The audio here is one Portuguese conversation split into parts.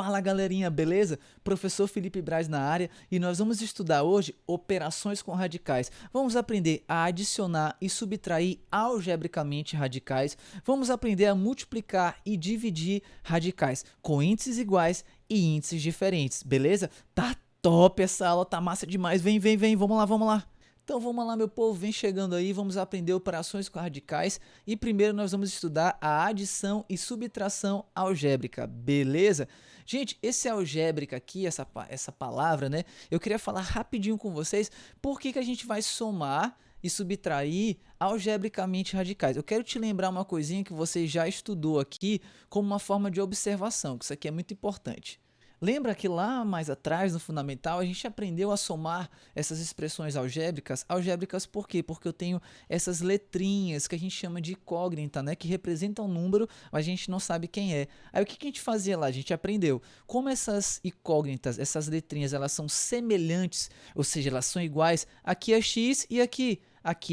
Fala galerinha, beleza? Professor Felipe Braz na área e nós vamos estudar hoje operações com radicais. Vamos aprender a adicionar e subtrair algebricamente radicais. Vamos aprender a multiplicar e dividir radicais com índices iguais e índices diferentes, beleza? Tá top essa aula, tá massa demais. Vem, vamos lá, vamos lá. Então vamos lá, meu povo, vem chegando aí, vamos aprender operações com radicais e primeiro nós vamos estudar a adição e subtração algébrica, beleza? Gente, esse algébrica aqui, essa palavra, né, eu queria falar rapidinho com vocês por que a gente vai somar e subtrair algebricamente radicais. Eu quero te lembrar uma coisinha que você já estudou aqui como uma forma de observação, que isso aqui é muito importante. Lembra que lá mais atrás, no fundamental, a gente aprendeu a somar essas expressões algébricas? Algébricas por quê? Porque eu tenho essas letrinhas que a gente chama de incógnita, né? Que representam um número, mas a gente não sabe quem é. Aí o que a gente fazia lá? A gente aprendeu. Como essas incógnitas, essas letrinhas, elas são semelhantes, ou seja, elas são iguais, aqui é x e aqui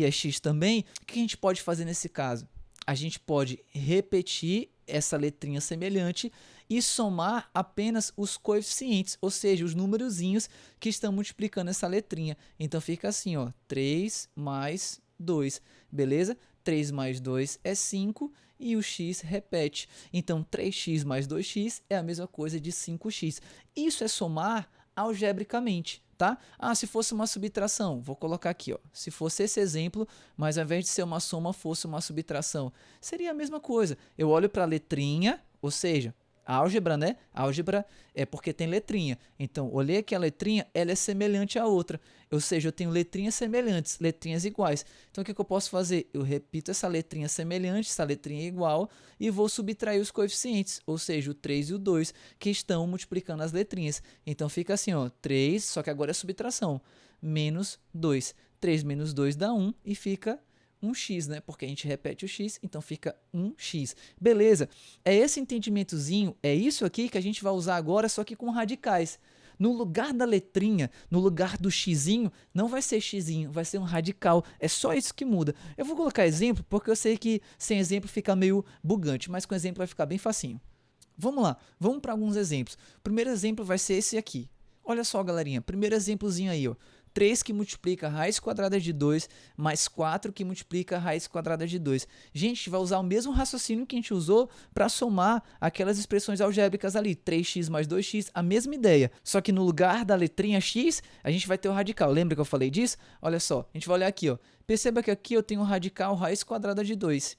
é x também, o que a gente pode fazer nesse caso? A gente pode repetir essa letrinha semelhante e somar apenas os coeficientes, ou seja, os numerozinhos que estão multiplicando essa letrinha. Então fica assim, ó, 3 mais 2, beleza? 3 mais 2 é 5 e o x repete. Então 3x mais 2x é a mesma coisa de 5x. Isso é somar algebricamente, tá? Ah, se fosse uma subtração, vou colocar aqui, ó. Se fosse esse exemplo, mas ao invés de ser uma soma, fosse uma subtração, seria a mesma coisa. Eu olho para a letrinha, ou seja, álgebra, né? Álgebra é porque tem letrinha. Então, olhei aqui a letrinha, ela é semelhante à outra. Ou seja, eu tenho letrinhas semelhantes, letrinhas iguais. Então, o que eu posso fazer? Eu repito essa letrinha semelhante, essa letrinha igual, e vou subtrair os coeficientes, ou seja, o 3 e o 2, que estão multiplicando as letrinhas. Então, fica assim, ó, 3, só que agora é subtração, menos 2. 3 menos 2 dá 1 e fica 1x, né? Porque a gente repete o x, então fica 1x. Beleza, é esse entendimentozinho, é isso aqui que a gente vai usar agora, só que com radicais. No lugar da letrinha, no lugar do xzinho, não vai ser xzinho, vai ser um radical. É só isso que muda. Eu vou colocar exemplo, porque eu sei que sem exemplo fica meio bugante, mas com exemplo vai ficar bem facinho. Vamos lá, vamos para alguns exemplos. O primeiro exemplo vai ser esse aqui. Olha só, galerinha, primeiro exemplozinho aí, ó. 3 que multiplica a raiz quadrada de 2, mais 4 que multiplica a raiz quadrada de 2. Gente, vai usar o mesmo raciocínio que a gente usou para somar aquelas expressões algébricas ali. 3x mais 2x, a mesma ideia. Só que no lugar da letrinha x, a gente vai ter o radical. Lembra que eu falei disso? Olha só, a gente vai olhar aqui, ó. Perceba que aqui eu tenho o radical raiz quadrada de 2.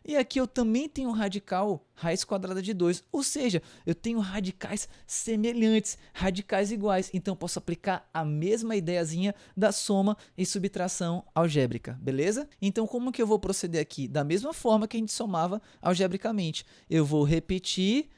E aqui eu também tenho radical raiz quadrada de 2, ou seja, eu tenho radicais semelhantes, radicais iguais, então eu posso aplicar a mesma ideiazinha da soma e subtração algébrica, beleza? Então como que eu vou proceder aqui? Da mesma forma que a gente somava algebricamente, eu vou repetir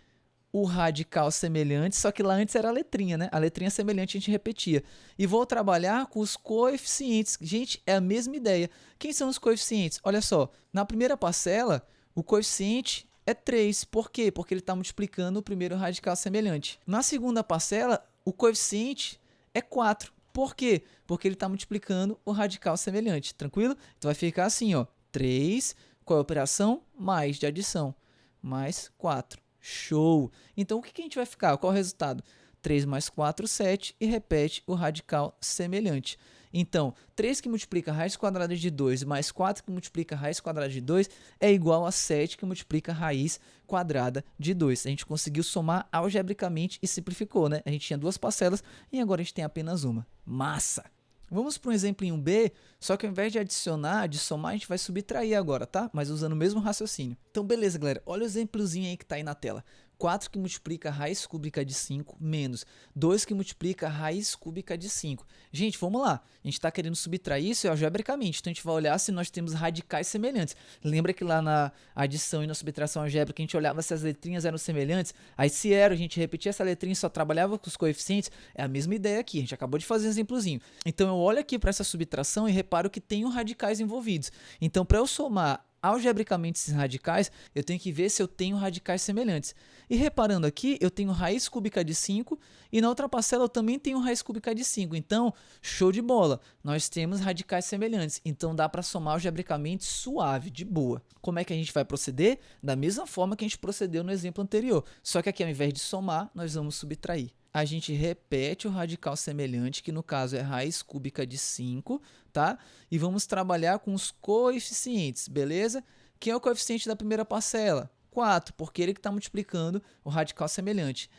o radical semelhante, só que lá antes era a letrinha, né? A letrinha semelhante a gente repetia. E vou trabalhar com os coeficientes. Gente, é a mesma ideia. Quem são os coeficientes? Olha só, na primeira parcela, o coeficiente é 3. Por quê? Porque ele está multiplicando o primeiro radical semelhante. Na segunda parcela, o coeficiente é 4. Por quê? Porque ele está multiplicando o radical semelhante. Tranquilo? Então vai ficar assim, ó. 3, qual é a operação? Mais de adição. Mais 4. Show! Então, o que a gente vai ficar? Qual é o resultado? 3 mais 4, 7 e repete o radical semelhante. Então, 3 que multiplica a raiz quadrada de 2 mais 4 que multiplica a raiz quadrada de 2 é igual a 7 que multiplica a raiz quadrada de 2. A gente conseguiu somar algebricamente e simplificou, né? A gente tinha duas parcelas e agora a gente tem apenas uma. Massa! Vamos para um exemplo B, só que ao invés de adicionar, de somar, a gente vai subtrair agora, tá? Mas usando o mesmo raciocínio. Então, beleza, galera. Olha o exemplozinho aí que está aí na tela. 4 que multiplica a raiz cúbica de 5 menos 2 que multiplica a raiz cúbica de 5. Gente, vamos lá. A gente está querendo subtrair isso algebricamente. Então, a gente vai olhar se nós temos radicais semelhantes. Lembra que lá na adição e na subtração algébrica a gente olhava se as letrinhas eram semelhantes? Aí, se era, a gente repetia essa letrinha e só trabalhava com os coeficientes. É a mesma ideia aqui. A gente acabou de fazer um exemplozinho. Então, eu olho aqui para essa subtração e reparo que tem radicais envolvidos. Então, para eu somar algebricamente esses radicais, eu tenho que ver se eu tenho radicais semelhantes. E reparando aqui, eu tenho raiz cúbica de 5 e na outra parcela eu também tenho raiz cúbica de 5. Então, show de bola, nós temos radicais semelhantes. Então, dá para somar algebricamente suave, de boa. Como é que a gente vai proceder? Da mesma forma que a gente procedeu no exemplo anterior. Só que aqui, ao invés de somar, nós vamos subtrair. A gente repete o radical semelhante, que no caso é raiz cúbica de 5, tá? E vamos trabalhar com os coeficientes, beleza? Quem é o coeficiente da primeira parcela? 4, porque ele que está multiplicando o radical semelhante.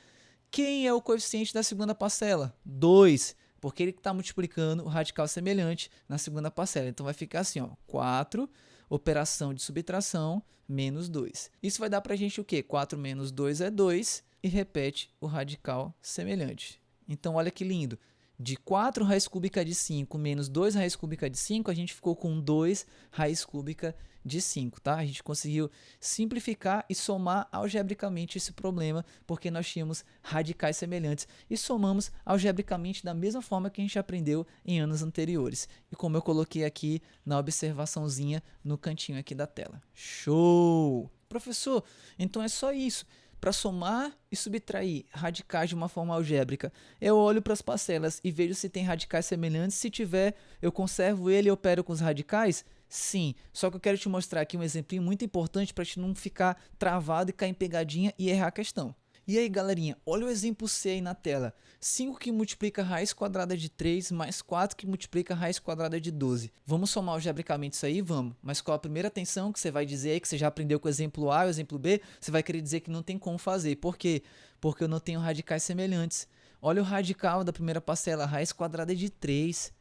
Quem é o coeficiente da segunda parcela? 2, porque ele que está multiplicando o radical semelhante na segunda parcela. Então vai ficar assim, ó, 4, operação de subtração, menos 2. Isso vai dar para a gente o quê? 4 menos 2 é 2. E repete o radical semelhante. Então, olha que lindo. De 4 raiz cúbica de 5 menos 2 raiz cúbica de 5, a gente ficou com 2 raiz cúbica de 5, tá? A gente conseguiu simplificar e somar algebricamente esse problema, porque nós tínhamos radicais semelhantes e somamos algebricamente da mesma forma que a gente aprendeu em anos anteriores. E como eu coloquei aqui na observaçãozinha no cantinho aqui da tela. Show! Professor, então é só isso. Para somar e subtrair radicais de uma forma algébrica, eu olho para as parcelas e vejo se tem radicais semelhantes. Se tiver, eu conservo ele e opero com os radicais? Sim, só que eu quero te mostrar aqui um exemplinho muito importante para te não ficar travado e cair em pegadinha e errar a questão. E aí, galerinha, olha o exemplo C aí na tela. 5 que multiplica raiz quadrada de 3 mais 4 que multiplica raiz quadrada de 12. Vamos somar algebricamente isso aí? Vamos. Mas qual a primeira tensão que você vai dizer aí, que você já aprendeu com o exemplo A e o exemplo B? Você vai querer dizer que não tem como fazer. Por quê? Porque eu não tenho radicais semelhantes. Olha o radical da primeira parcela, raiz quadrada de 3.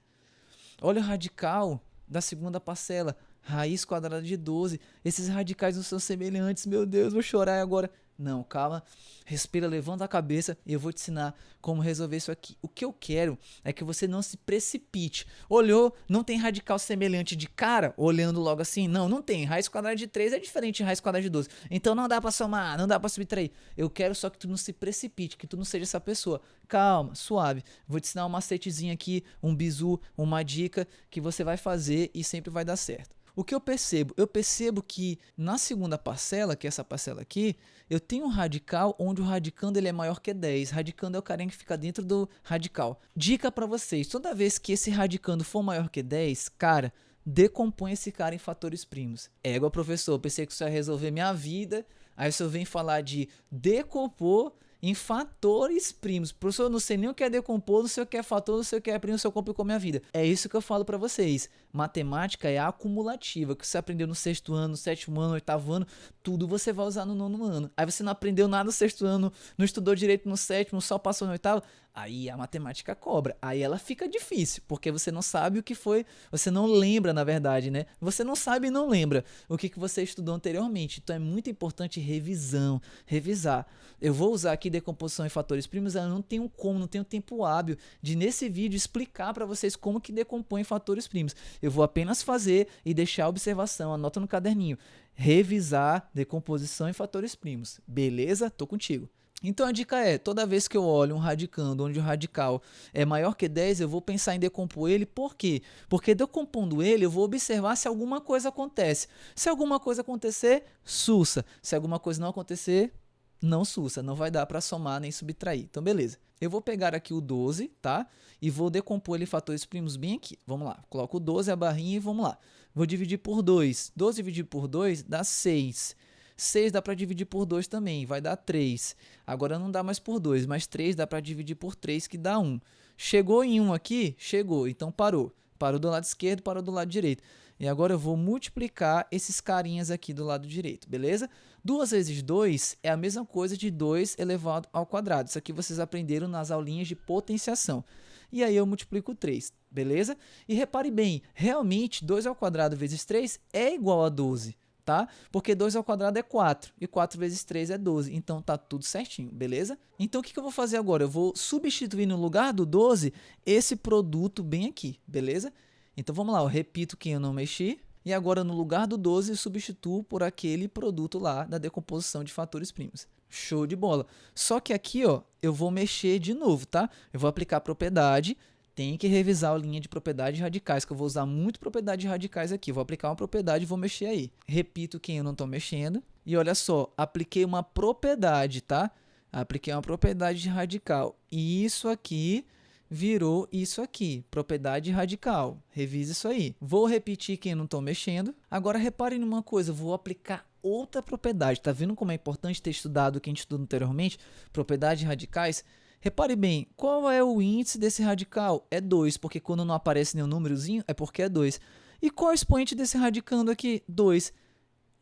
Olha o radical da segunda parcela, raiz quadrada de 12. Esses radicais não são semelhantes. Meu Deus, vou chorar agora. Não, calma, respira, levanta a cabeça e eu vou te ensinar como resolver isso aqui. O que eu quero é que você não se precipite. Olhou, não tem radical semelhante de cara, olhando logo assim. Não, não tem. Raiz quadrada de 3 é diferente de raiz quadrada de 12. Então não dá pra somar, não dá pra subtrair. Eu quero só que tu não se precipite, que tu não seja essa pessoa. Calma, suave. Vou te ensinar um macetezinho aqui, um bizu, uma dica que você vai fazer e sempre vai dar certo. O que eu percebo? Eu percebo que na segunda parcela, que é essa parcela aqui, eu tenho um radical onde o radicando ele é maior que 10. Radicando é o carinha que fica dentro do radical. Dica para vocês, toda vez que esse radicando for maior que 10, cara, decompõe esse cara em fatores primos. Égua, professor, eu pensei que isso ia resolver minha vida. Aí o senhor vem falar de decompor em fatores primos. Professor, eu não sei nem o que é decompor, não sei o que é fator, não sei o que é primo, não sei o que complicou minha vida. É isso que eu falo para vocês. Matemática é acumulativa, que você aprendeu no sexto ano, no sétimo ano, no oitavo ano, tudo você vai usar no nono ano. Aí você não aprendeu nada no sexto ano, não estudou direito no sétimo, só passou no oitavo, aí a matemática cobra. Aí ela fica difícil, porque você não sabe o que foi, você não lembra, na verdade, né? Você não sabe e não lembra o que você estudou anteriormente. Então é muito importante revisar. Eu vou usar aqui decomposição em fatores primos, eu não tenho como, não tenho tempo hábil de nesse vídeo explicar para vocês como que decompõe fatores primos. Eu vou apenas fazer e deixar a observação, anota no caderninho. Revisar decomposição em fatores primos. Beleza? Tô contigo. Então a dica é, toda vez que eu olho um radicando onde o radical é maior que 10, eu vou pensar em decompor ele. Por quê? Porque decompondo ele, eu vou observar se alguma coisa acontece. Se alguma coisa acontecer, sussa. Se alguma coisa não acontecer, não sussa. Não vai dar para somar nem subtrair. Então beleza. Eu vou pegar aqui o 12, tá? E vou decompor ele em fatores primos bem aqui. Vamos lá. Coloco o 12, a barrinha e vamos lá. Vou dividir por 2. 12 dividido por 2 dá 6. 6 dá para dividir por 2 também, vai dar 3. Agora não dá mais por 2, mas 3 dá para dividir por 3, que dá 1. Chegou em 1 aqui? Chegou, então parou. Parou do lado esquerdo, parou do lado direito. E agora eu vou multiplicar esses carinhas aqui do lado direito, beleza? 2 vezes 2 é a mesma coisa de 2 elevado ao quadrado. Isso aqui vocês aprenderam nas aulinhas de potenciação. E aí eu multiplico 3, beleza? E repare bem, realmente 2 ao quadrado vezes 3 é igual a 12. Tá? Porque 2 ao quadrado é 4, e 4 vezes 3 é 12, então tá tudo certinho, beleza? Então o que eu vou fazer agora? Eu vou substituir no lugar do 12 esse produto bem aqui, beleza? Então vamos lá, eu repito que eu não mexi, e agora no lugar do 12 eu substituo por aquele produto lá da decomposição de fatores primos. Show de bola! Só que aqui ó, eu vou mexer de novo, tá? Eu vou aplicar a propriedade tem que revisar a linha de propriedades radicais, que eu vou usar muito propriedades radicais aqui. Vou aplicar uma propriedade e vou mexer aí. Repito quem eu não estou mexendo. E olha só, apliquei uma propriedade, tá? Apliquei uma propriedade radical. E isso aqui virou isso aqui, propriedade radical. Revisa isso aí. Vou repetir quem eu não estou mexendo. Agora reparem numa coisa, eu vou aplicar outra propriedade. Tá vendo como é importante ter estudado o que a gente estudou anteriormente? Propriedades radicais. Repare bem, qual é o índice desse radical? É 2, porque quando não aparece nenhum númerozinho, é porque é 2. E qual é o expoente desse radicando aqui? 2.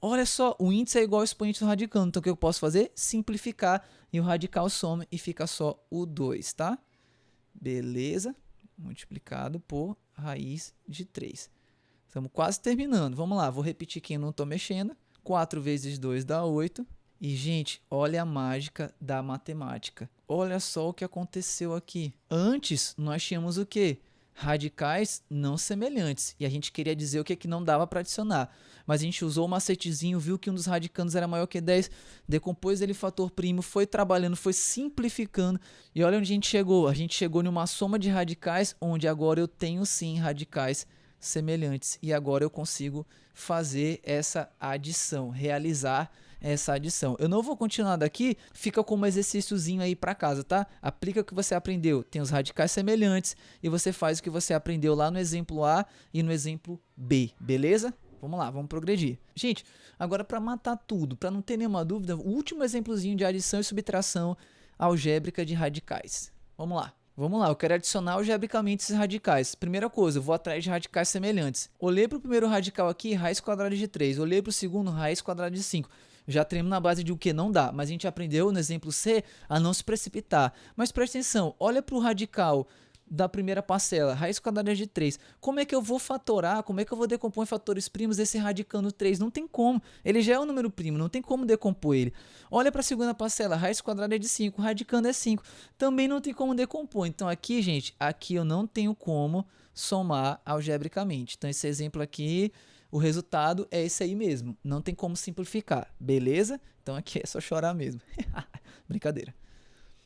Olha só, o índice é igual ao expoente do radicando. Então, o que eu posso fazer? Simplificar e o radical soma e fica só o 2, tá? Beleza? Multiplicado por raiz de 3. Estamos quase terminando. Vamos lá, vou repetir quem eu não estou mexendo. 4 vezes 2 dá 8. E, gente, olha a mágica da matemática. Olha só o que aconteceu aqui. Antes, nós tínhamos o quê? Radicais não semelhantes. E a gente queria dizer o que é que não dava para adicionar. Mas a gente usou o macetezinho, viu que um dos radicandos era maior que 10, decompôs ele fator primo, foi trabalhando, foi simplificando. E olha onde a gente chegou. A gente chegou numa soma de radicais, onde agora eu tenho sim radicais semelhantes. E agora eu consigo fazer essa adição, realizar essa adição. Eu não vou continuar daqui, fica como exercíciozinho aí para casa, tá? Aplica o que você aprendeu, tem os radicais semelhantes e você faz o que você aprendeu lá no exemplo A e no exemplo B, beleza? Vamos lá, vamos progredir. Gente, agora para matar tudo, para não ter nenhuma dúvida, o último exemplozinho de adição e subtração algébrica de radicais. Vamos lá. Vamos lá, eu quero adicionar algebricamente esses radicais. Primeira coisa, eu vou atrás de radicais semelhantes. Olhei para o primeiro radical aqui, raiz quadrada de 3. Olhei para o segundo, raiz quadrada de 5. Já treinamos na base de o que não dá, mas a gente aprendeu no exemplo C a não se precipitar. Mas presta atenção, olha para o radical da primeira parcela, raiz quadrada de 3. Como é que eu vou fatorar, como é que eu vou decompor em fatores primos esse radicando 3? Não tem como, ele já é um número primo, não tem como decompor ele. Olha para a segunda parcela, raiz quadrada de 5, radicando é 5. Também não tem como decompor. Então aqui, gente, aqui eu não tenho como somar algebricamente. Então esse exemplo aqui, o resultado é esse aí mesmo. Não tem como simplificar, beleza? Então aqui é só chorar mesmo. Brincadeira.